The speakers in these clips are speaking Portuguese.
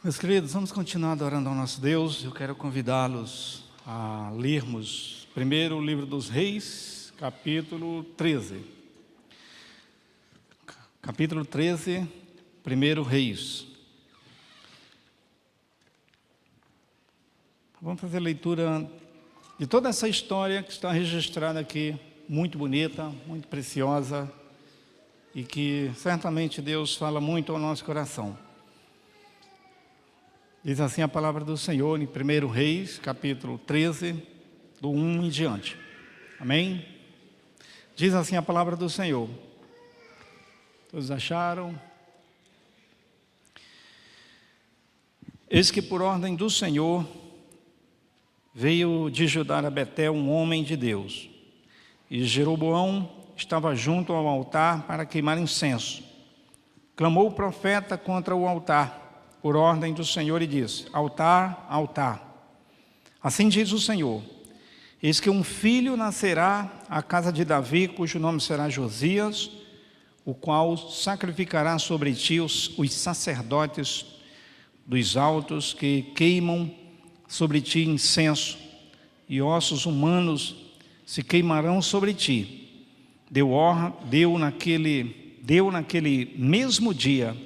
Meus queridos, vamos continuar adorando ao nosso Deus. Eu quero convidá-los a lermos primeiro o livro dos Reis, capítulo 13. Capítulo 13, primeiro Reis. Vamos fazer a leitura de toda essa história que está registrada aqui, muito bonita, muito preciosa, e que certamente Deus fala muito ao nosso coração. Diz assim a palavra do Senhor em 1 Reis, capítulo 13, do 1 em diante. Amém? Diz assim a palavra do Senhor. Todos acharam? Eis que por ordem do Senhor veio de Judá a Betel um homem de Deus. E Jeroboão estava junto ao altar para queimar incenso. Clamou o profeta contra o altar, por ordem do Senhor, e disse: altar, altar. Assim diz o Senhor: eis que um filho nascerá à casa de Davi, cujo nome será Josias, o qual sacrificará sobre ti os sacerdotes dos altos que queimam sobre ti incenso, e ossos humanos se queimarão sobre ti. Deu naquele mesmo dia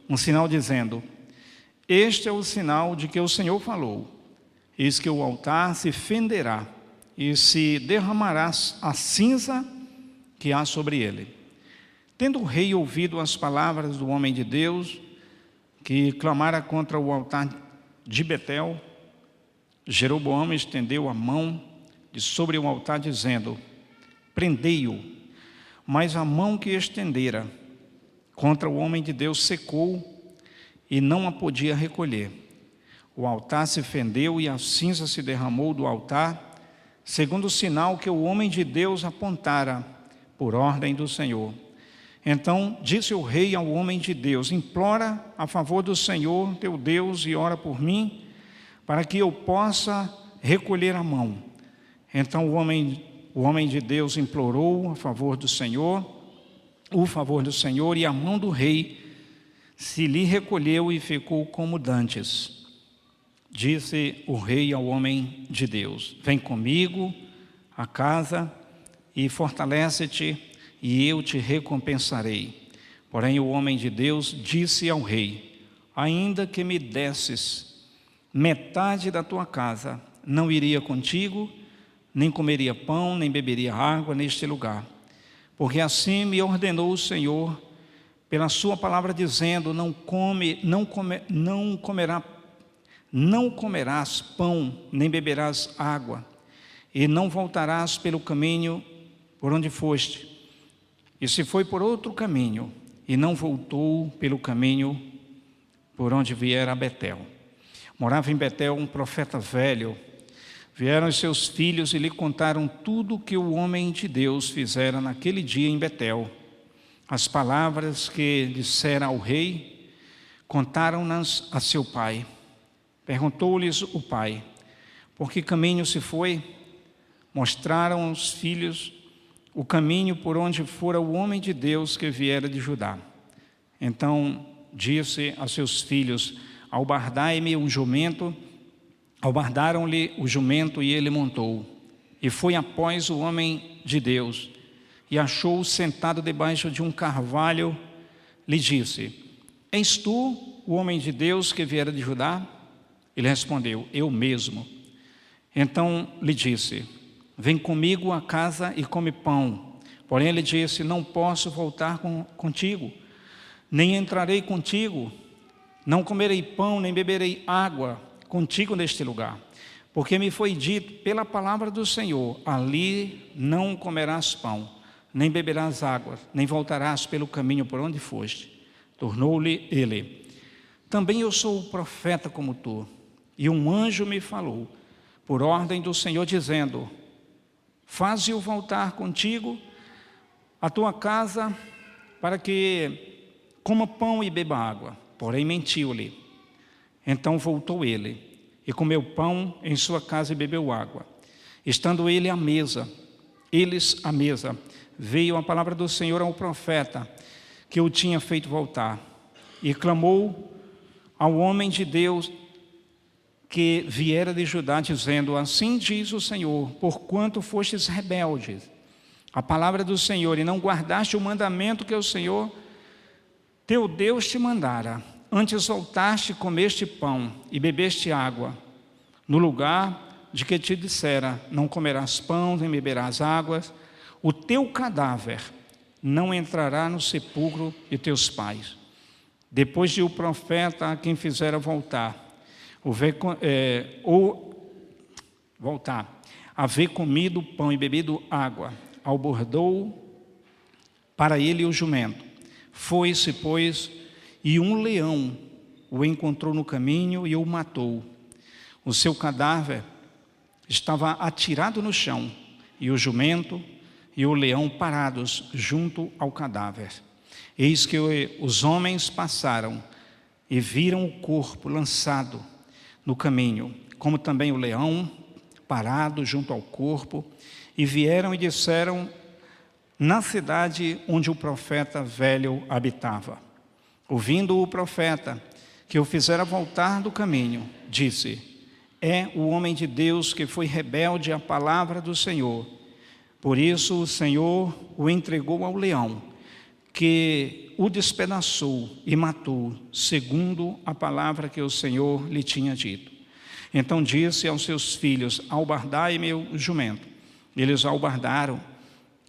um sinal dizendo: este é o sinal de que o Senhor falou: eis que o altar se fenderá e se derramará a cinza que há sobre ele. Tendo o rei ouvido as palavras do homem de Deus, que clamara contra o altar de Betel, Jeroboão estendeu a mão de sobre o altar, dizendo: prendei-o. Mas a mão que estendera contra o homem de Deus secou, e não a podia recolher. O altar se fendeu e a cinza se derramou do altar, segundo o sinal que o homem de Deus apontara, por ordem do Senhor. Então disse o rei ao homem de Deus: implora a favor do Senhor teu Deus e ora por mim, para que eu possa recolher a mão. Então o homem de Deus implorou o favor do Senhor, e a mão do rei se lhe recolheu e ficou como dantes. Disse o rei ao homem de Deus: vem comigo à casa e fortalece-te, e eu te recompensarei. Porém o homem de Deus disse ao rei: ainda que me desses metade da tua casa, não iria contigo, nem comeria pão, nem beberia água neste lugar. Porque assim me ordenou o Senhor, pela sua palavra, dizendo: não comerás pão, nem beberás água, e não voltarás pelo caminho por onde foste. E se foi por outro caminho, e não voltou pelo caminho por onde viera a Betel. Morava em Betel um profeta velho. Vieram os seus filhos e lhe contaram tudo o que o homem de Deus fizera naquele dia em Betel. As palavras que dissera ao rei, contaram-nas a seu pai. Perguntou-lhes o pai: por que caminho se foi? Mostraram os filhos o caminho por onde fora o homem de Deus que viera de Judá. Então disse a seus filhos: albardai-me um jumento. Albardaram-lhe o jumento e ele montou. E foi após o homem de Deus, e achou-o sentado debaixo de um carvalho. Lhe disse: és tu o homem de Deus que viera de Judá? Ele respondeu: eu mesmo. Então lhe disse: vem comigo à casa e come pão. Porém ele disse: não posso voltar contigo, nem entrarei contigo, não comerei pão, nem beberei água contigo neste lugar, porque me foi dito pela palavra do Senhor: ali não comerás pão, nem beberás água, nem voltarás pelo caminho por onde foste. Tornou-lhe ele: também eu sou profeta como tu, e um anjo me falou por ordem do Senhor, dizendo: faze-o voltar contigo à tua casa, para que coma pão e beba água. Porém mentiu-lhe. Então voltou ele e comeu pão em sua casa e bebeu água. Estando eles à mesa, veio a palavra do Senhor ao profeta que o tinha feito voltar, e clamou ao homem de Deus que viera de Judá, dizendo: assim diz o Senhor, porquanto fostes rebeldes a palavra do Senhor, e não guardaste o mandamento que o Senhor teu Deus te mandara, antes voltaste, comeste pão e bebeste água, no lugar de que te dissera: não comerás pão, nem beberás águas, o teu cadáver não entrará no sepulcro de teus pais. Depois de o profeta a quem fizera voltar, haver comido pão e bebido água, albordou para ele o jumento. Foi-se, pois, e um leão o encontrou no caminho e o matou. O seu cadáver estava atirado no chão, e o jumento e o leão parados junto ao cadáver. Eis que os homens passaram e viram o corpo lançado no caminho, como também o leão parado junto ao corpo, e vieram e disseram na cidade onde o profeta velho habitava. Ouvindo o profeta que o fizera voltar do caminho, disse: é o homem de Deus que foi rebelde à palavra do Senhor. Por isso o Senhor o entregou ao leão, que o despedaçou e matou, segundo a palavra que o Senhor lhe tinha dito. Então disse aos seus filhos: albardai-me o jumento. Eles albardaram.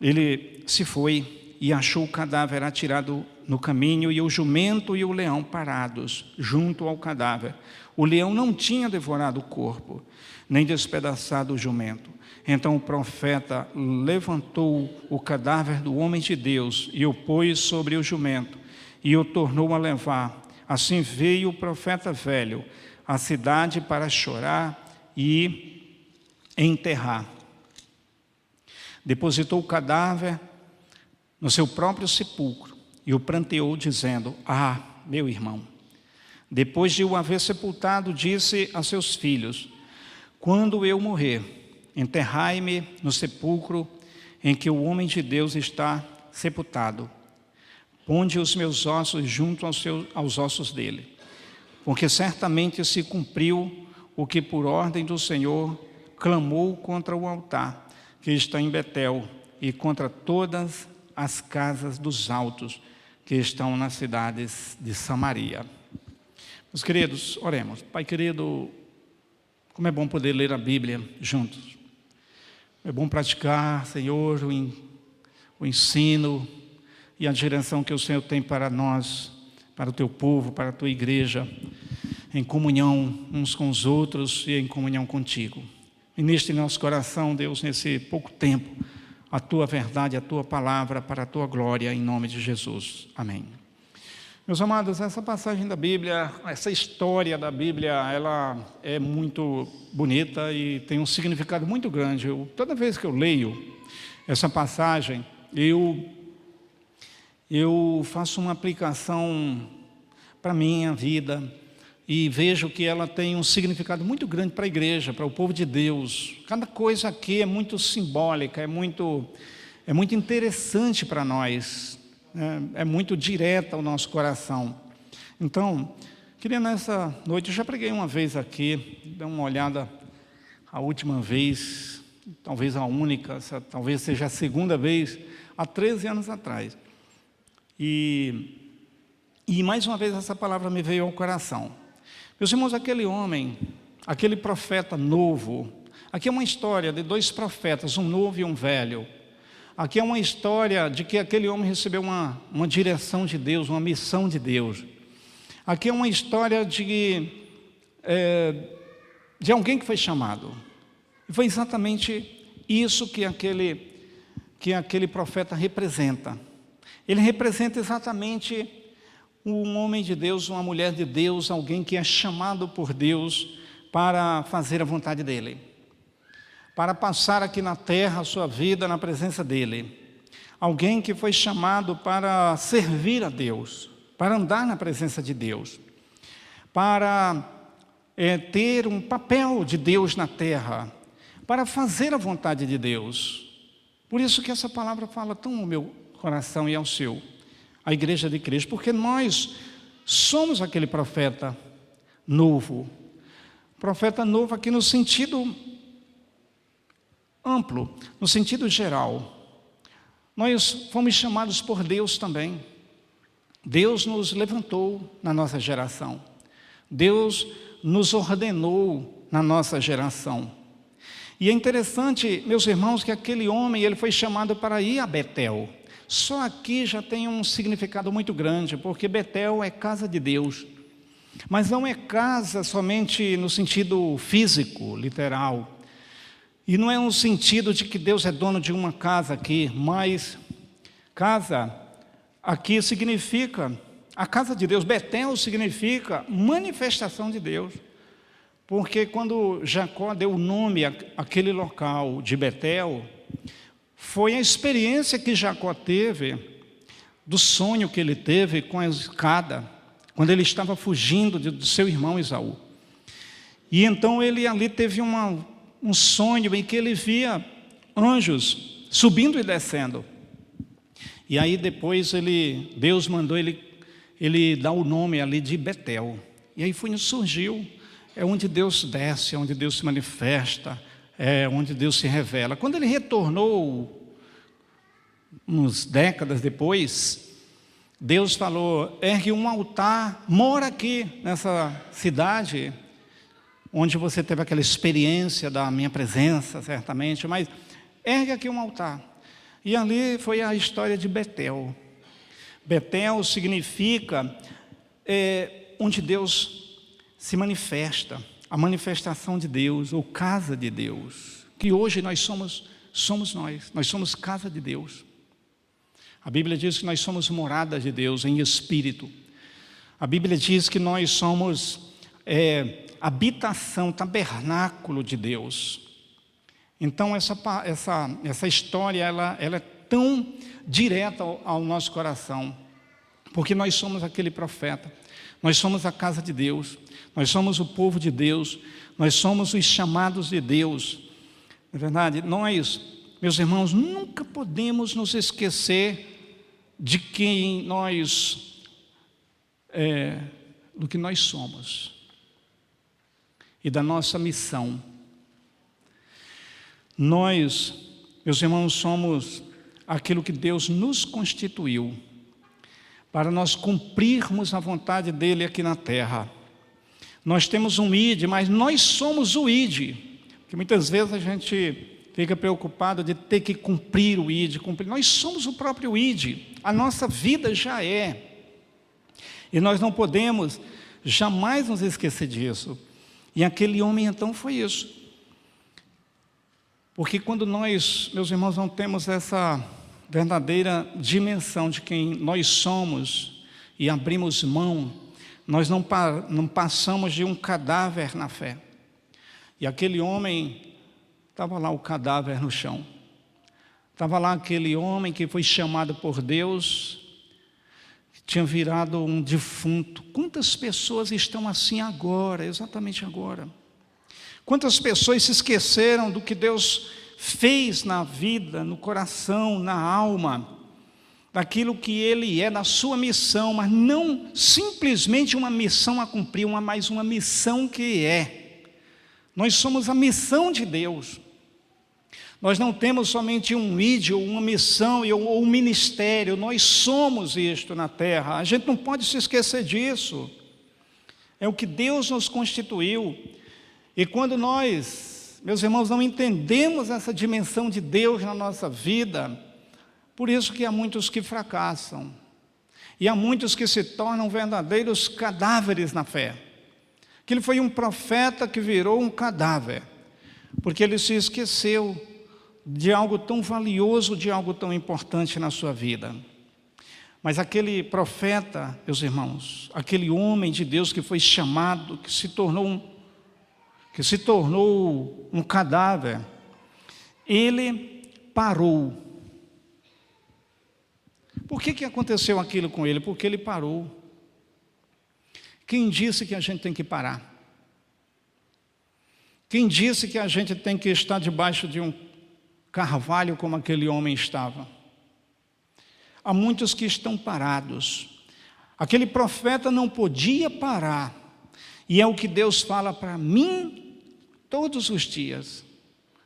Ele se foi e achou o cadáver atirado no caminho, e o jumento e o leão parados junto ao cadáver. O leão não tinha devorado o corpo, nem despedaçado o jumento. Então o profeta levantou o cadáver do homem de Deus e o pôs sobre o jumento e o tornou a levar. Assim veio o profeta velho à cidade para chorar e enterrar. Depositou o cadáver no seu próprio sepulcro e o pranteou, dizendo: ah, meu irmão. Depois de o haver sepultado, disse a seus filhos: quando eu morrer, enterrai-me no sepulcro em que o homem de Deus está sepultado. Ponde os meus ossos junto aos ossos dele, porque certamente se cumpriu o que por ordem do Senhor clamou contra o altar que está em Betel e contra todas as casas dos altos que estão nas cidades de Samaria. Meus queridos, oremos. Pai querido, como é bom poder ler a Bíblia juntos. É bom praticar, Senhor, o ensino e a direção que o Senhor tem para nós, para o teu povo, para a tua igreja, em comunhão uns com os outros e em comunhão contigo. Ministre em nosso coração, Deus, nesse pouco tempo, a tua verdade, a tua palavra, para a tua glória, em nome de Jesus. Amém. Meus amados, essa passagem da Bíblia, essa história da Bíblia, ela é muito bonita e tem um significado muito grande. Toda vez que eu leio essa passagem, eu faço uma aplicação para a minha vida e vejo que ela tem um significado muito grande para a igreja, para o povo de Deus. Cada coisa aqui é muito simbólica, é muito interessante para nós, é muito direta ao nosso coração. Então, queria nessa noite, eu já preguei uma vez aqui, dê uma olhada a última vez, talvez a única, talvez seja a segunda vez, há 13 anos atrás. E mais uma vez essa palavra me veio ao coração. Meus irmãos, aquele homem, aquele profeta novo, aqui é uma história de dois profetas, um novo e um velho. Aqui é uma história de que aquele homem recebeu uma direção de Deus, uma missão de Deus. Aqui é uma história de alguém que foi chamado. E foi exatamente isso que aquele profeta representa. Ele representa exatamente um homem de Deus, uma mulher de Deus, alguém que é chamado por Deus para fazer a vontade dEle, para passar aqui na terra a sua vida na presença dEle. Alguém que foi chamado para servir a Deus, para andar na presença de Deus, para ter um papel de Deus na terra, para fazer a vontade de Deus. Por isso que essa palavra fala tão ao meu coração e ao seu, a igreja de Cristo, porque nós somos aquele profeta novo. Profeta novo aqui no sentido amplo, no sentido geral. Nós fomos chamados por Deus também. Deus nos levantou na nossa geração. Deus nos ordenou na nossa geração. E é interessante, meus irmãos, que aquele homem, ele foi chamado para ir a Betel. Só aqui já tem um significado muito grande, porque Betel é casa de Deus. Mas não é casa somente no sentido físico, literal. E não é no sentido de que Deus é dono de uma casa aqui, mas casa aqui significa, a casa de Deus, Betel significa manifestação de Deus. Porque quando Jacó deu o nome àquele local de Betel, foi a experiência que Jacó teve, do sonho que ele teve com a escada, quando ele estava fugindo do seu irmão Esaú. E então ele ali teve um sonho em que ele via anjos subindo e descendo. E aí depois Deus mandou ele dar o nome ali de Betel. E aí surgiu, é onde Deus desce, é onde Deus se manifesta, é onde Deus se revela. Quando ele retornou, umas décadas depois, Deus falou: ergue um altar, mora aqui nessa cidade, onde você teve aquela experiência da minha presença, certamente, mas ergue aqui um altar. E ali foi a história de Betel. Betel significa onde Deus se manifesta, a manifestação de Deus, ou casa de Deus, que hoje nós somos nós somos casa de Deus. A Bíblia diz que nós somos morada de Deus em espírito. A Bíblia diz que nós somos habitação, tabernáculo de Deus. Então essa história ela é tão direta ao nosso coração, porque nós somos aquele profeta, nós somos a casa de Deus, nós somos o povo de Deus, nós somos os chamados de Deus. Na verdade, nós, meus irmãos, nunca podemos nos esquecer de quem nós, do que nós somos e da nossa missão. Nós, meus irmãos, somos aquilo que Deus nos constituiu para nós cumprirmos a vontade dEle aqui na terra. Nós temos um ID, mas nós somos o ID, porque muitas vezes a gente fica preocupado de ter que cumprir o ID, Nós somos o próprio ID, a nossa vida já é. E nós não podemos jamais nos esquecer disso. E aquele homem então foi isso. Porque quando nós, meus irmãos, não temos essa verdadeira dimensão de quem nós somos e abrimos mão, nós não passamos de um cadáver na fé. E aquele homem, estava lá o cadáver no chão. Estava lá aquele homem que foi chamado por Deus, que tinha virado um defunto. Quantas pessoas estão assim agora, exatamente agora? Quantas pessoas se esqueceram do que Deus fez na vida, no coração, na alma, daquilo que Ele é, da sua missão, mas não simplesmente uma missão a cumprir, mas uma missão que é. Nós somos a missão de Deus. Nós não temos somente um ídolo, uma missão ou um ministério, nós somos isto na terra. A gente não pode se esquecer disso. É o que Deus nos constituiu. E quando nós, meus irmãos, não entendemos essa dimensão de Deus na nossa vida, por isso que há muitos que fracassam. E há muitos que se tornam verdadeiros cadáveres na fé. Que ele foi um profeta que virou um cadáver, porque ele se esqueceu de algo tão valioso, de algo tão importante na sua vida. Mas aquele profeta, meus irmãos, aquele homem de Deus que foi chamado, que se tornou um cadáver, ele parou. Por que aconteceu aquilo com ele? Porque ele parou. Quem disse que a gente tem que parar? Quem disse que a gente tem que estar debaixo de um carvalho como aquele homem estava? Há muitos que estão parados. Aquele profeta não podia parar. E é o que Deus fala para mim todos os dias.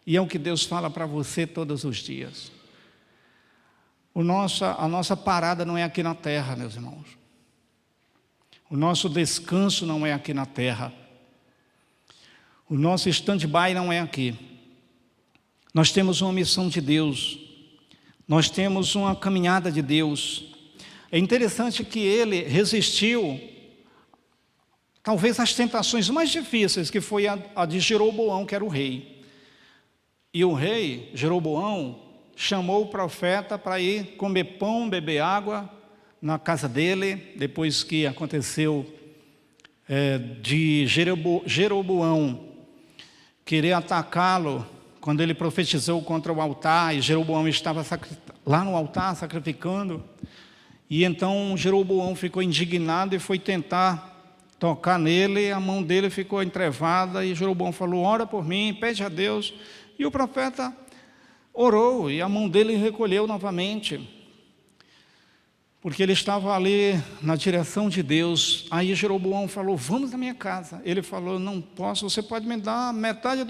E é o que Deus fala para você todos os dias. A nossa parada não é aqui na terra, meus irmãos. O nosso descanso não é aqui na terra. O nosso stand-by não é aqui. Nós temos uma missão de Deus. Nós temos uma caminhada de Deus. É interessante que ele resistiu, talvez, às tentações mais difíceis, que foi a de Jeroboão, que era o rei. E o rei, Jeroboão, chamou o profeta para ir comer pão, beber água na casa dele, depois que aconteceu de Jeroboão querer atacá-lo, quando ele profetizou contra o altar, e Jeroboão estava lá no altar sacrificando, e então Jeroboão ficou indignado e foi tentar tocar nele, a mão dele ficou entrevada, e Jeroboão falou: ora por mim, pede a Deus. E o profeta orou, e a mão dele recolheu novamente, porque ele estava ali na direção de Deus. Aí Jeroboão falou: vamos na minha casa. Ele falou: não posso, você pode me dar metade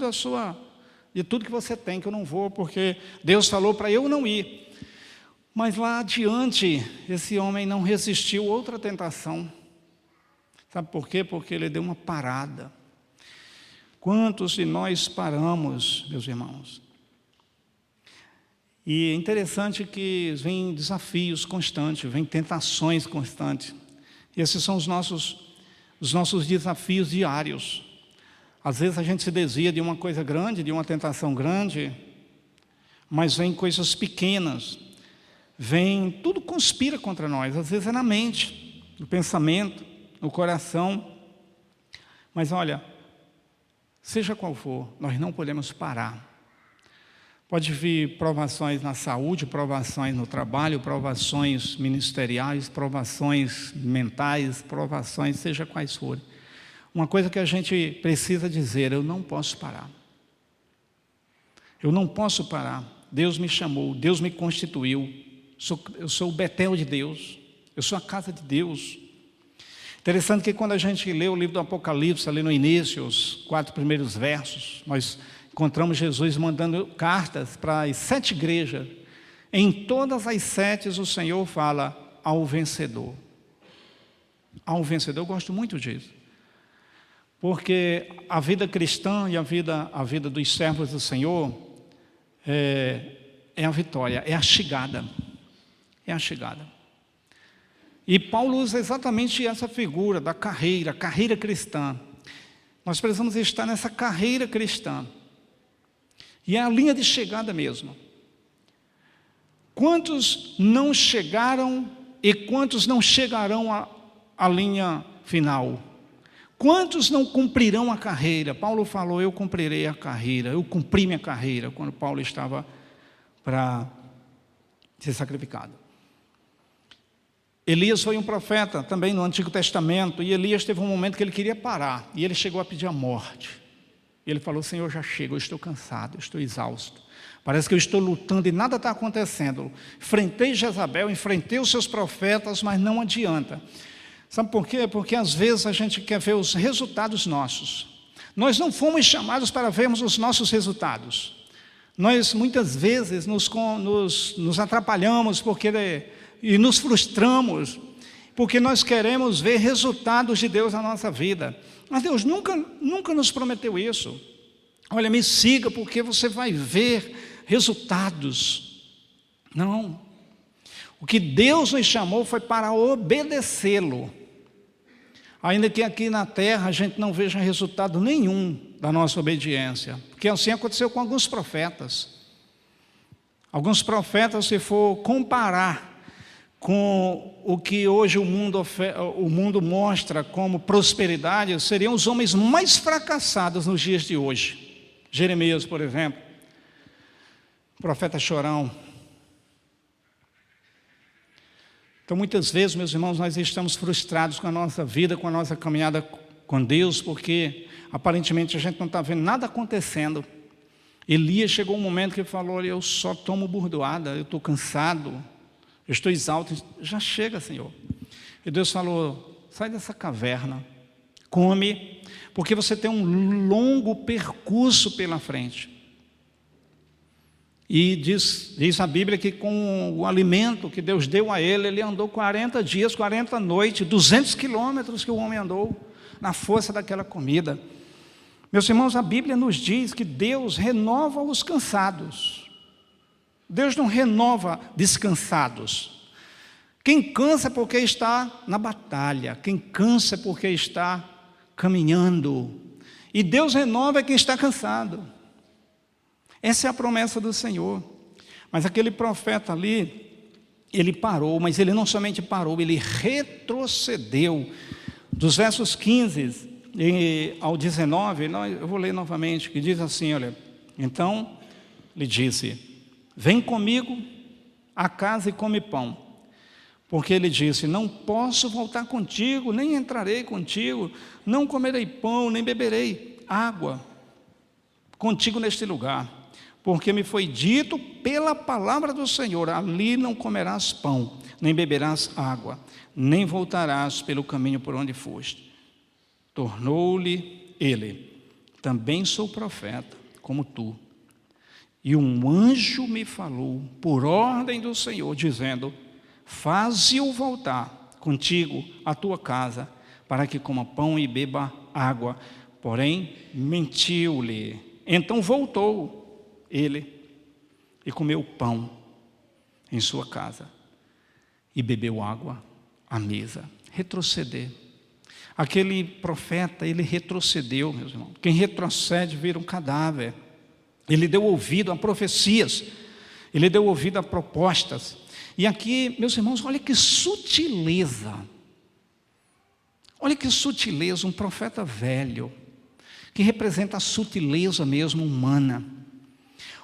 de tudo que você tem, que eu não vou, porque Deus falou para eu não ir. Mas lá adiante, esse homem não resistiu a outra tentação. Sabe por quê? Porque ele deu uma parada. Quantos de nós paramos, meus irmãos? E é interessante que vem desafios constantes, vem tentações constantes. Esses são os nossos desafios diários. Às vezes a gente se desvia de uma coisa grande, de uma tentação grande, mas vem coisas pequenas, tudo conspira contra nós. Às vezes é na mente, no pensamento, no coração. Mas olha, seja qual for, nós não podemos parar. Pode vir provações na saúde, provações no trabalho, provações ministeriais, provações mentais, provações, seja quais forem. Uma coisa que a gente precisa dizer: eu não posso parar. Eu não posso parar. Deus me chamou, Deus me constituiu. Eu sou o Betel de Deus, eu sou a casa de Deus. Interessante que quando a gente lê o livro do Apocalipse, ali no início, os 4 primeiros versos, nós encontramos Jesus mandando cartas para as 7 igrejas. Em todas as 7 o Senhor fala ao vencedor. Ao vencedor, eu gosto muito disso. Porque a vida cristã e a vida dos servos do Senhor é a vitória, é a chegada. É a chegada. E Paulo usa exatamente essa figura da carreira cristã. Nós precisamos estar nessa carreira cristã. E é a linha de chegada mesmo. Quantos não chegaram e quantos não chegarão à linha final? Quantos não cumprirão a carreira? Paulo falou: eu cumprirei a carreira, eu cumpri minha carreira, quando Paulo estava para ser sacrificado. Elias foi um profeta também no Antigo Testamento, e Elias teve um momento que ele queria parar, e ele chegou a pedir a morte. Ele falou: Senhor, já chega, eu estou cansado, eu estou exausto. Parece que eu estou lutando e nada está acontecendo. Enfrentei Jezabel, enfrentei os seus profetas, mas não adianta. Sabe por quê? Porque às vezes a gente quer ver os resultados nossos. Nós não fomos chamados para vermos os nossos resultados. Nós muitas vezes nos atrapalhamos e nos frustramos, porque nós queremos ver resultados de Deus na nossa vida. Mas Deus nunca nos prometeu isso. Olha, me siga porque você vai ver resultados. Não. O que Deus nos chamou foi para obedecê-lo. Ainda que aqui na terra a gente não veja resultado nenhum da nossa obediência. Porque assim aconteceu com alguns profetas. Alguns profetas, se for comparar com o que hoje o mundo mostra como prosperidade, seriam os homens mais fracassados nos dias de hoje. Jeremias, por exemplo, profeta chorão. Então, muitas vezes, meus irmãos, nós estamos frustrados com a nossa vida, com a nossa caminhada com Deus, porque aparentemente a gente não está vendo nada acontecendo. Elias chegou um momento que ele falou: eu só tomo bordoada, eu estou cansado, eu estou exausto. Já chega, Senhor. E Deus falou: sai dessa caverna, come, porque você tem um longo percurso pela frente. E diz a Bíblia que com o alimento que Deus deu a ele, ele andou 40 dias, 40 noites, 200 quilômetros que o homem andou, na força daquela comida. Meus irmãos, a Bíblia nos diz que Deus renova os cansados. Deus não renova descansados. Quem cansa é porque está na batalha, quem cansa é porque está caminhando. E Deus renova quem está cansado. Essa é a promessa do Senhor. Mas aquele profeta ali, ele parou, mas ele não somente parou, ele retrocedeu. Dos versos 15 ao 19, eu vou ler novamente, que diz assim, olha, então lhe disse, vem comigo à casa e come pão. Porque ele disse, não posso voltar contigo, nem entrarei contigo, não comerei pão, nem beberei água contigo neste lugar. Porque me foi dito pela palavra do Senhor, ali não comerás pão, nem beberás água, nem voltarás pelo caminho por onde foste. Tornou-lhe ele, também sou profeta, como tu. E um anjo me falou, por ordem do Senhor, dizendo, faze-o voltar contigo à tua casa, para que coma pão e beba água. Porém, mentiu-lhe. Então voltou ele e comeu pão em sua casa e bebeu água à mesa. Retroceder. Aquele profeta, ele retrocedeu, meus irmãos. Quem retrocede vira um cadáver. Ele deu ouvido a profecias, ele deu ouvido a propostas. E aqui, meus irmãos, olha que sutileza. Olha que sutileza, um profeta velho, que representa a sutileza mesmo humana.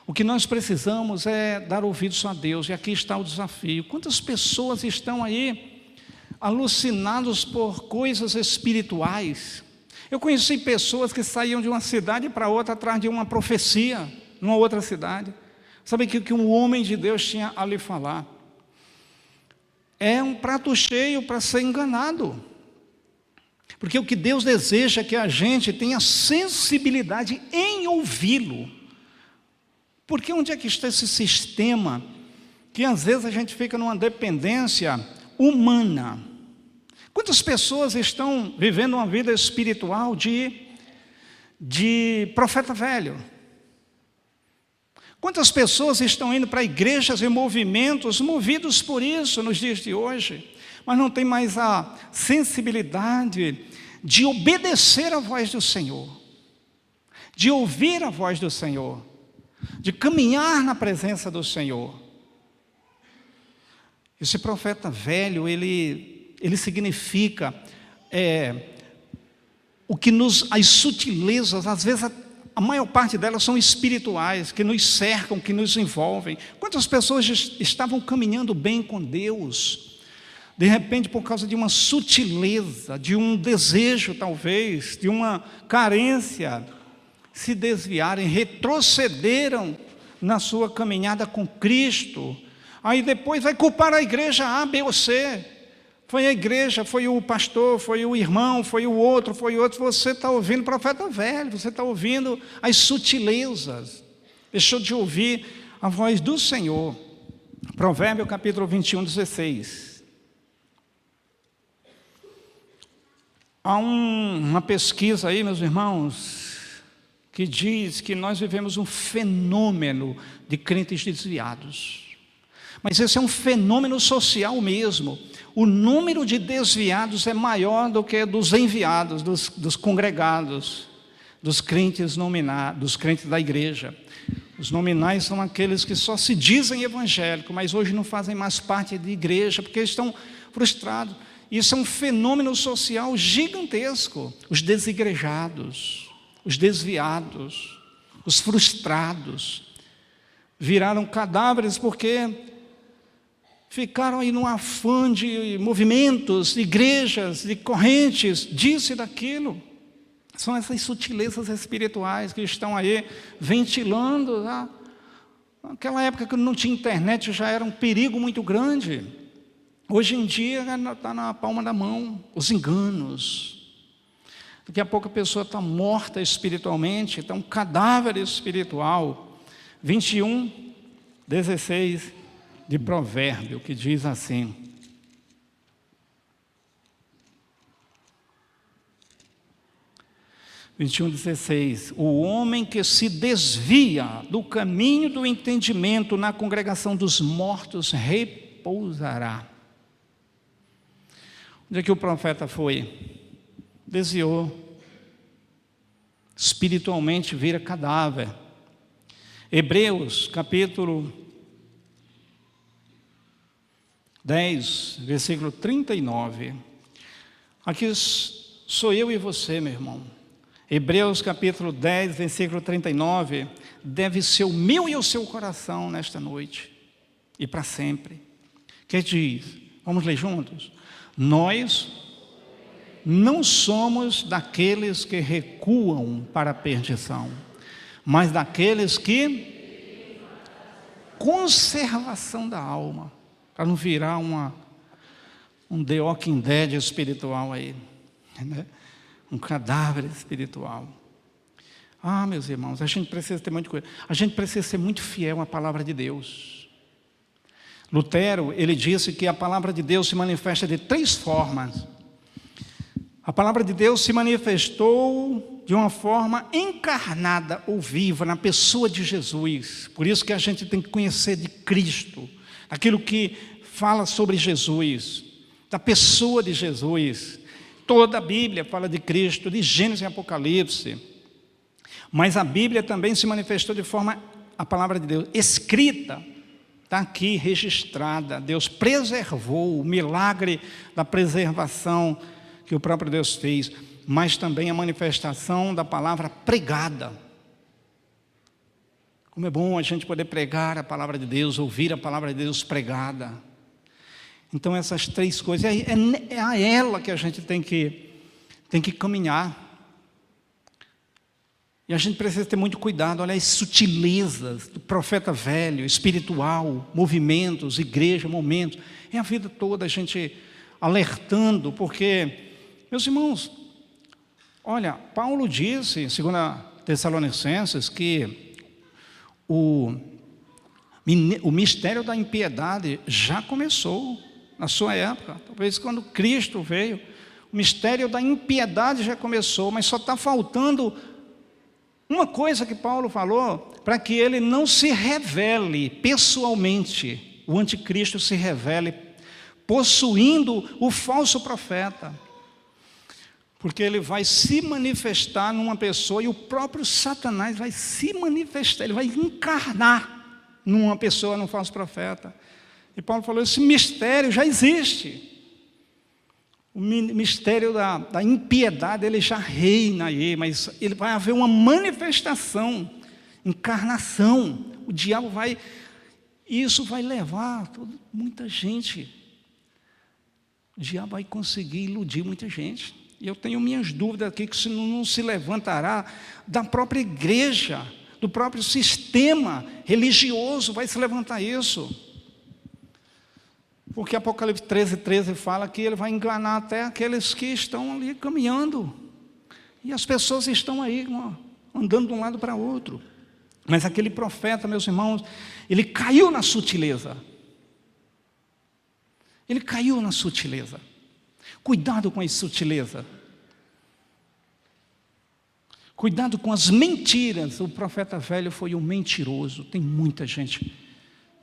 O que nós precisamos é dar ouvidos a Deus, e aqui está o desafio. Quantas pessoas estão aí alucinadas por coisas espirituais? Eu conheci pessoas que saíam de uma cidade para outra atrás de uma profecia, numa outra cidade. Sabe o que um homem de Deus tinha a lhe falar? É um prato cheio para ser enganado. Porque o que Deus deseja é que a gente tenha sensibilidade em ouvi-lo. Porque onde é que está esse sistema que às vezes a gente fica numa dependência humana? Quantas pessoas estão vivendo uma vida espiritual de profeta velho? Quantas pessoas estão indo para igrejas e movimentos movidos por isso nos dias de hoje, mas não tem mais a sensibilidade de obedecer à voz do Senhor, de ouvir a voz do Senhor, de caminhar na presença do Senhor. Esse profeta velho, ele significa o que as sutilezas, às vezes a maior parte delas são espirituais, que nos cercam, que nos envolvem. Quantas pessoas estavam caminhando bem com Deus, de repente por causa de uma sutileza, de um desejo talvez, de uma carência, se desviaram, retrocederam na sua caminhada com Cristo. Aí depois vai culpar a igreja A, B ou C. Foi a igreja, foi o pastor, foi o irmão, foi o outro. Você está ouvindo o profeta velho, você está ouvindo as sutilezas. Deixou de ouvir a voz do Senhor. Provérbio capítulo 21, 16. Há uma pesquisa aí, meus irmãos, que diz que nós vivemos um fenômeno de crentes desviados. Mas esse é um fenômeno social mesmo. O número de desviados é maior do que dos enviados, dos congregados, dos crentes nominados, dos crentes da igreja. Os nominais são aqueles que só se dizem evangélicos, mas hoje não fazem mais parte de igreja, porque estão frustrados. Isso é um fenômeno social gigantesco. Os desigrejados, os desviados, os frustrados, viraram cadáveres porque ficaram aí num afã de movimentos, de igrejas, de correntes, disso e daquilo. São essas sutilezas espirituais que estão aí ventilando. Naquela época que não tinha internet já era um perigo muito grande. Hoje em dia está na palma da mão os enganos, Daqui a pouco a pessoa está morta espiritualmente, está um cadáver espiritual. 21:16 de Provérbio, que diz assim: o homem que se desvia do caminho do entendimento na congregação dos mortos repousará. Onde é que o profeta foi? Desviou. Espiritualmente vira cadáver. Hebreus, capítulo 10, versículo 39. Aqui sou eu e você, meu irmão. Hebreus capítulo 10, versículo 39, deve ser o meu e o seu coração nesta noite e para sempre. Que diz, vamos ler juntos? Nós não somos daqueles que recuam para a perdição, mas daqueles que conservação da alma, para não virar um The Walking Dead espiritual aí, né? Um cadáver espiritual. Meus irmãos, a gente precisa ter muita coisa. A gente precisa ser muito fiel à palavra de Deus. Lutero, ele disse que a palavra de Deus se manifesta de 3 formas. A palavra de Deus se manifestou de uma forma encarnada ou viva na pessoa de Jesus. Por isso que a gente tem que conhecer de Cristo, aquilo que fala sobre Jesus, da pessoa de Jesus. Toda a Bíblia fala de Cristo, de Gênesis e Apocalipse. Mas a Bíblia também se manifestou de forma, a palavra de Deus, escrita, está aqui registrada. Deus preservou o milagre da preservação que o próprio Deus fez, mas também a manifestação da palavra pregada. Como é bom a gente poder pregar a palavra de Deus, ouvir a palavra de Deus pregada. Então essas 3 coisas, é a ela que a gente tem que caminhar. E a gente precisa ter muito cuidado, olha as sutilezas do profeta velho, espiritual, movimentos, igreja, momentos. É a vida toda a gente alertando, porque, meus irmãos, olha, Paulo disse em 2 Tessalonicenses que o mistério da impiedade já começou na sua época. Talvez quando Cristo veio, o mistério da impiedade já começou, mas só está faltando uma coisa que Paulo falou, para que ele não se revele pessoalmente, o anticristo se revele possuindo o falso profeta, porque ele vai se manifestar numa pessoa e o próprio Satanás vai se manifestar, ele vai encarnar numa pessoa, num falso profeta. E Paulo falou, esse mistério já existe. O mistério da impiedade, ele já reina aí, mas ele vai haver uma manifestação, encarnação. O diabo vai, isso vai levar muita gente. O diabo vai conseguir iludir muita gente. E eu tenho minhas dúvidas aqui que se não se levantará da própria igreja, do próprio sistema religioso, vai se levantar isso. Porque Apocalipse 13 fala que ele vai enganar até aqueles que estão ali caminhando. E as pessoas estão aí andando de um lado para o outro. Mas aquele profeta, meus irmãos, ele caiu na sutileza. Ele caiu na sutileza. Cuidado com a sutileza. Cuidado com as mentiras. O profeta velho foi um mentiroso. Tem muita gente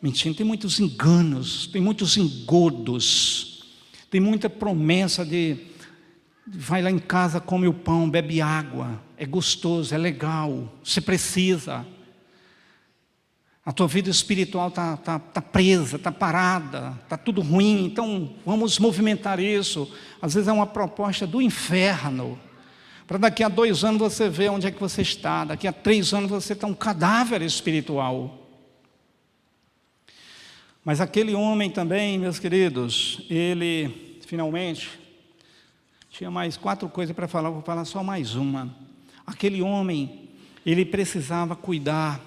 mentindo, tem muitos enganos, tem muitos engodos, tem muita promessa de vai lá em casa, come o pão, bebe água, é gostoso, é legal, você precisa. A tua vida espiritual está presa, está parada, está tudo ruim, então vamos movimentar isso. Às vezes é uma proposta do inferno, para daqui a 2 anos você ver onde é que você está, daqui a 3 anos você está um cadáver espiritual. Mas aquele homem também, meus queridos, ele finalmente tinha mais 4 coisas para falar, vou falar só mais uma. Aquele homem, ele precisava cuidar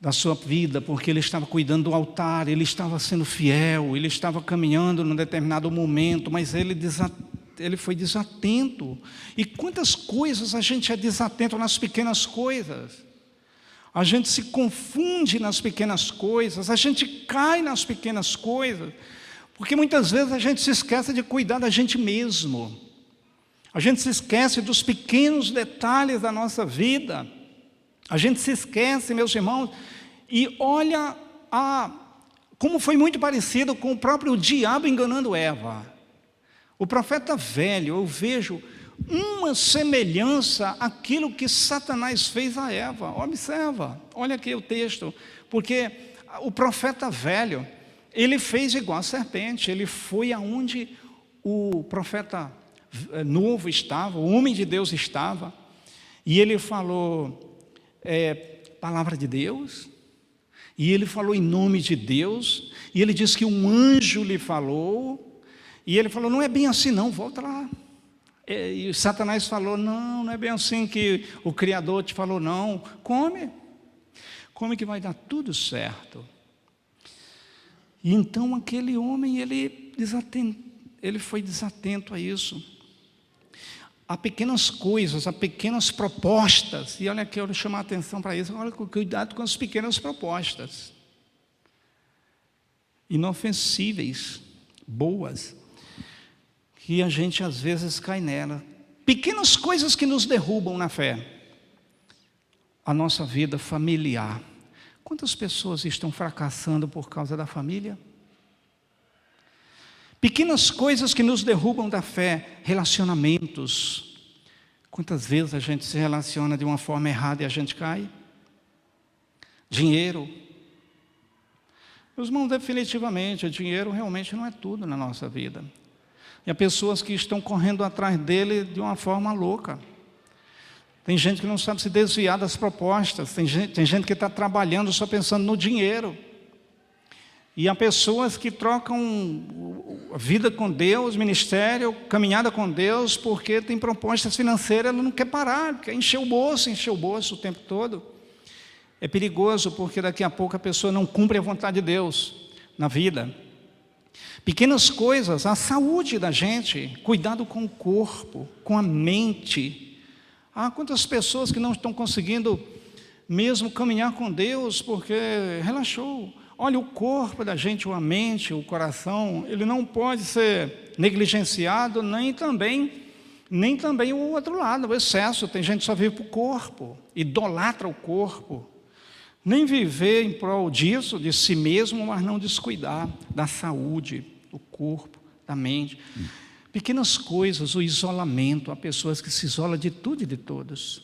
da sua vida, porque ele estava cuidando do altar, ele estava sendo fiel, ele estava caminhando num determinado momento, mas ele ele foi desatento. E quantas coisas a gente é desatento nas pequenas coisas. A gente se confunde nas pequenas coisas, a gente cai nas pequenas coisas, porque muitas vezes a gente se esquece de cuidar da gente mesmo. A gente se esquece dos pequenos detalhes da nossa vida. A gente se esquece, meus irmãos, e olha como foi muito parecido com o próprio diabo enganando Eva. O profeta velho, eu vejo uma semelhança àquilo que Satanás fez a Eva. Observa, olha aqui o texto, porque o profeta velho, ele fez igual a serpente, ele foi aonde o profeta novo estava, o homem de Deus estava, e ele falou, palavra de Deus, e ele falou em nome de Deus, e ele disse que um anjo lhe falou, e ele falou, não é bem assim não, volta lá. E Satanás falou, não é bem assim que o Criador te falou, não, come que vai dar tudo certo. E então aquele homem, ele foi desatento a isso. Há pequenas coisas, há pequenas propostas, e olha aqui, eu vou chamar a atenção para isso, olha, cuidado com as pequenas propostas, inofensíveis, boas, que a gente às vezes cai nela. Pequenas coisas que nos derrubam na fé. A nossa vida familiar. Quantas pessoas estão fracassando por causa da família? Pequenas coisas que nos derrubam da fé. Relacionamentos. Quantas vezes a gente se relaciona de uma forma errada e a gente cai? Dinheiro. Meus irmãos, definitivamente, o dinheiro realmente não é tudo na nossa vida. E há pessoas que estão correndo atrás dele de uma forma louca. Tem gente que não sabe se desviar das propostas. Tem gente que está trabalhando só pensando no dinheiro. E há pessoas que trocam a vida com Deus, ministério, caminhada com Deus, porque tem propostas financeiras, ela não quer parar, quer encher o bolso o tempo todo. É perigoso, porque daqui a pouco a pessoa não cumpre a vontade de Deus na vida. Pequenas coisas, a saúde da gente, cuidado com o corpo, com a mente. Há quantas pessoas que não estão conseguindo mesmo caminhar com Deus porque relaxou. Olha, o corpo da gente, a mente, o coração, ele não pode ser negligenciado, nem também o outro lado, o excesso. Tem gente que só vive para o corpo, idolatra o corpo. Nem viver em prol disso, de si mesmo, mas não descuidar da saúde, do corpo, da mente. Pequenas coisas, o isolamento. Há pessoas que se isolam de tudo e de todos.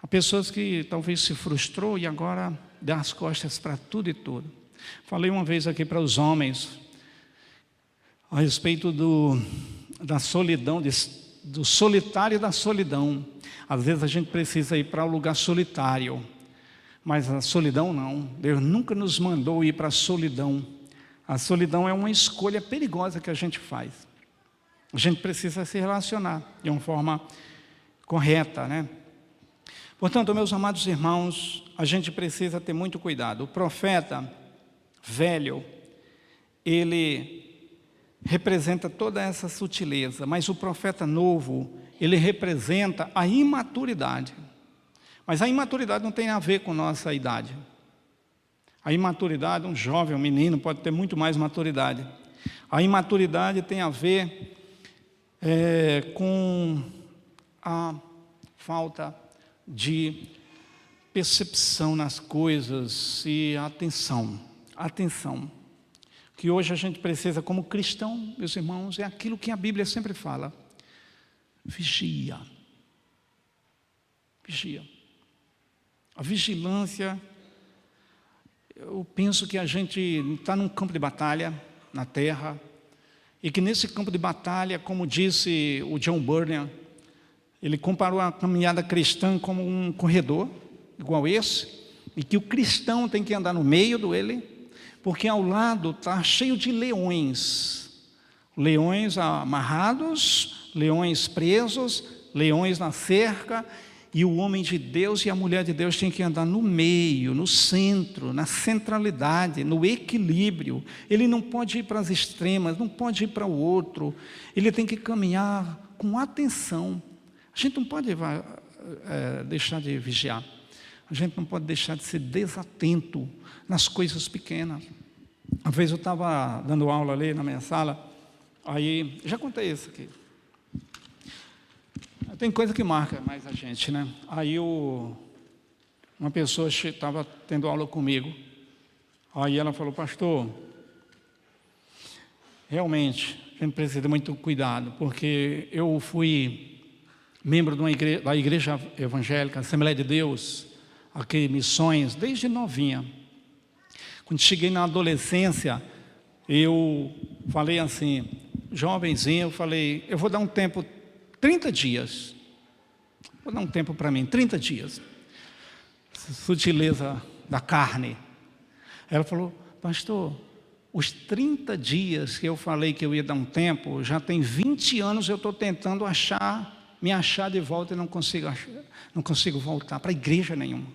Há pessoas que talvez se frustrou e agora dá as costas para tudo e tudo. Falei uma vez aqui para os homens a respeito da solidão, do solitário e da solidão. Às vezes a gente precisa ir para um lugar solitário, mas a solidão não. Deus nunca nos mandou ir para a solidão. A solidão é uma escolha perigosa que a gente faz. A gente precisa se relacionar de uma forma correta, né? Portanto, meus amados irmãos, a gente precisa ter muito cuidado. O profeta velho, ele representa toda essa sutileza, mas o profeta novo, ele representa a imaturidade. Mas a imaturidade não tem a ver com nossa idade. A imaturidade, um jovem, um menino pode ter muito mais maturidade. A imaturidade tem a ver com a falta de percepção nas coisas e atenção. Atenção. O que hoje a gente precisa como cristão, meus irmãos, é aquilo que a Bíblia sempre fala. Vigia. Vigia. A vigilância, eu penso que a gente está num campo de batalha na terra, e que nesse campo de batalha, como disse o John Bunyan, ele comparou a caminhada cristã como um corredor, igual esse, e que o cristão tem que andar no meio dele, porque ao lado está cheio de leões, leões amarrados, leões presos, leões na cerca, E o homem de Deus e a mulher de Deus têm que andar no meio, no centro, na centralidade, no equilíbrio. Ele não pode ir para as extremas, não pode ir para o outro. Ele tem que caminhar com atenção. A gente não pode deixar de vigiar. A gente não pode deixar de ser desatento nas coisas pequenas. Uma vez eu estava dando aula ali na minha sala, aí, já contei isso aqui. Tem coisa que marca mais a gente, né? Aí uma pessoa estava tendo aula comigo, aí ela falou: pastor, realmente, a gente precisa ter muito cuidado, porque eu fui membro da igreja evangélica, Assembleia de Deus, aqui Missões, desde novinha. Quando cheguei na adolescência, eu falei assim, jovenzinho, eu falei: eu vou dar um tempo, 30 dias, vou dar um tempo para mim, 30 dias, sutileza da carne. Ela falou: pastor, os 30 dias que eu falei que eu ia dar um tempo, já tem 20 anos eu estou tentando me achar de volta e não consigo voltar para igreja nenhuma.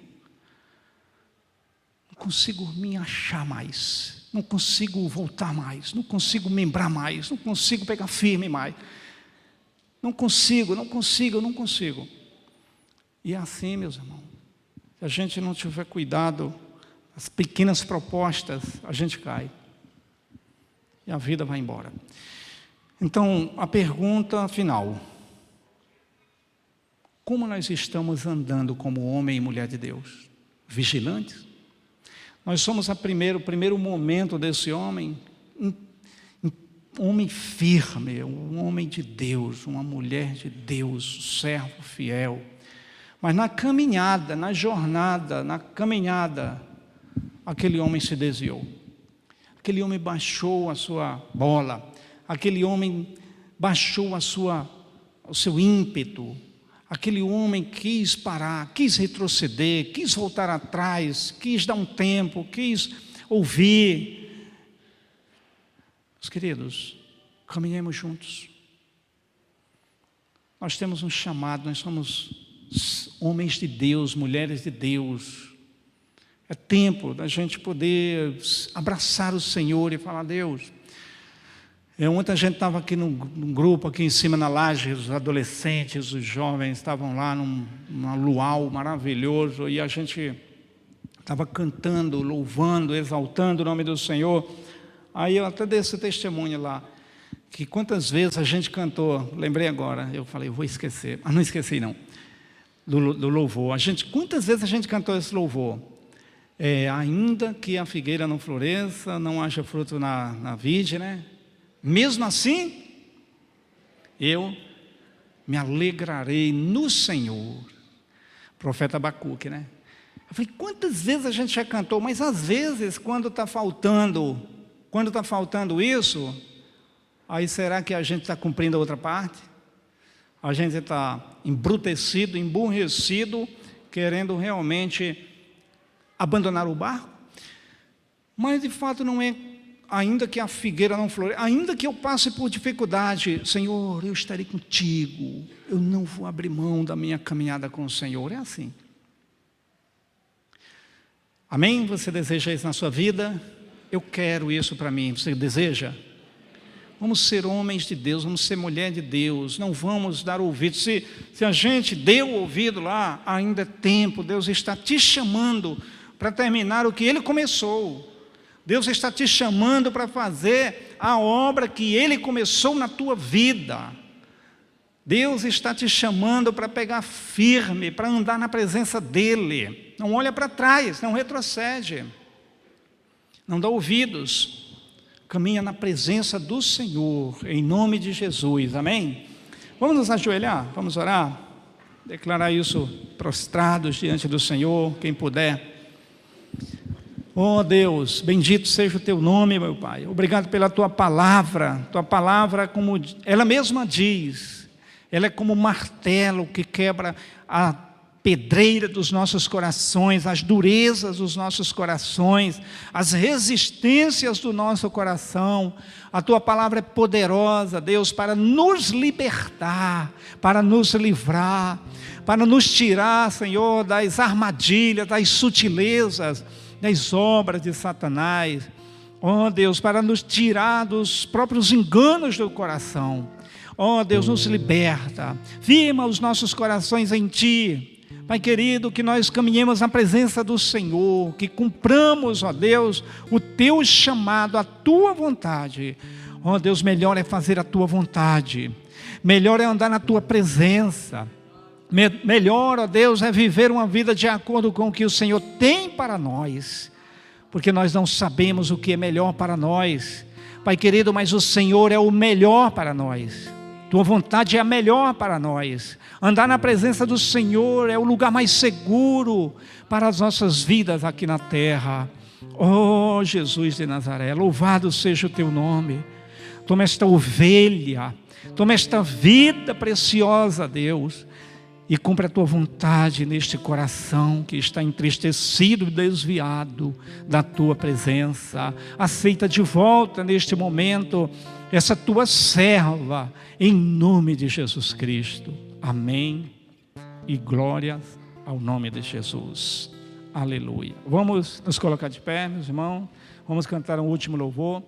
Não consigo me achar mais, não consigo voltar mais, não consigo membrar mais, não consigo pegar firme mais. Não consigo. E é assim, meus irmãos, se a gente não tiver cuidado, as pequenas propostas, a gente cai. E a vida vai embora. Então, a pergunta final: como nós estamos andando como homem e mulher de Deus? Vigilantes? Nós somos o primeiro momento desse homem, um homem firme, um homem de Deus, uma mulher de Deus, um servo fiel. Mas na caminhada, na jornada, aquele homem se desviou. Aquele homem baixou a sua bola. Aquele homem baixou o seu ímpeto. Aquele homem quis parar, quis retroceder, quis voltar atrás, quis dar um tempo, quis ouvir. Meus queridos, caminhemos juntos. Nós temos um chamado, nós somos homens de Deus, mulheres de Deus. É tempo da gente poder abraçar o Senhor e falar: Deus. Ontem a gente estava aqui num grupo, aqui em cima na laje, os adolescentes, os jovens estavam lá num luau maravilhoso, e a gente estava cantando, louvando, exaltando o nome do Senhor. Aí eu até dei esse testemunho lá, que quantas vezes a gente cantou, lembrei agora, eu falei: eu vou esquecer, mas não esqueci não, do louvor. Quantas vezes a gente cantou esse louvor? Ainda que a figueira não floresça, não haja fruto na vide, né? Mesmo assim, eu me alegrarei no Senhor. Profeta Abacuque, né? Eu falei: quantas vezes a gente já cantou, mas às vezes quando está faltando isso, aí será que a gente está cumprindo a outra parte? A gente está embrutecido, emburrecido, querendo realmente abandonar o barco? Mas de fato não é. Ainda que a figueira não floresça, ainda que eu passe por dificuldade, Senhor, eu estarei contigo, eu não vou abrir mão da minha caminhada com o Senhor. É assim. Amém? Você deseja isso na sua vida? Eu quero isso para mim. Você deseja? Vamos ser homens de Deus, vamos ser mulher de Deus, não vamos dar ouvido. Se a gente deu ouvido lá, ainda é tempo. Deus está te chamando para terminar o que Ele começou. Deus está te chamando para fazer a obra que Ele começou na tua vida. Deus está te chamando para pegar firme, para andar na presença dEle. Não olha para trás, não retrocede, não dá ouvidos. Caminha na presença do Senhor, em nome de Jesus, amém? Vamos nos ajoelhar, vamos orar, declarar isso prostrados diante do Senhor, quem puder. Oh Deus, bendito seja o Teu nome, meu Pai. Obrigado pela Tua palavra, como ela mesma diz, ela é como um martelo que quebra pedreira dos nossos corações, as durezas dos nossos corações, as resistências do nosso coração. A Tua palavra é poderosa, Deus, para nos libertar, para nos livrar, para nos tirar, Senhor, das armadilhas, das sutilezas, das obras de Satanás. Ó Deus, para nos tirar dos próprios enganos do coração. Ó Deus, nos liberta, firma os nossos corações em Ti. Pai querido, que nós caminhemos na presença do Senhor, que cumpramos, ó Deus, o Teu chamado, a Tua vontade. Ó Deus, melhor é fazer a Tua vontade, melhor é andar na Tua presença, melhor, ó Deus, é viver uma vida de acordo com o que o Senhor tem para nós, porque nós não sabemos o que é melhor para nós, Pai querido, mas o Senhor é o melhor para nós. Tua vontade é a melhor para nós. Andar na presença do Senhor é o lugar mais seguro para as nossas vidas aqui na terra. Oh Jesus de Nazaré, louvado seja o Teu nome. Toma esta ovelha, toma esta vida preciosa, Deus, e cumpre a Tua vontade neste coração que está entristecido e desviado da Tua presença. Aceita de volta neste momento essa Tua serva, em nome de Jesus Cristo. Amém. E glória ao nome de Jesus. Aleluia. Vamos nos colocar de pé, meus irmãos. Vamos cantar um último louvor.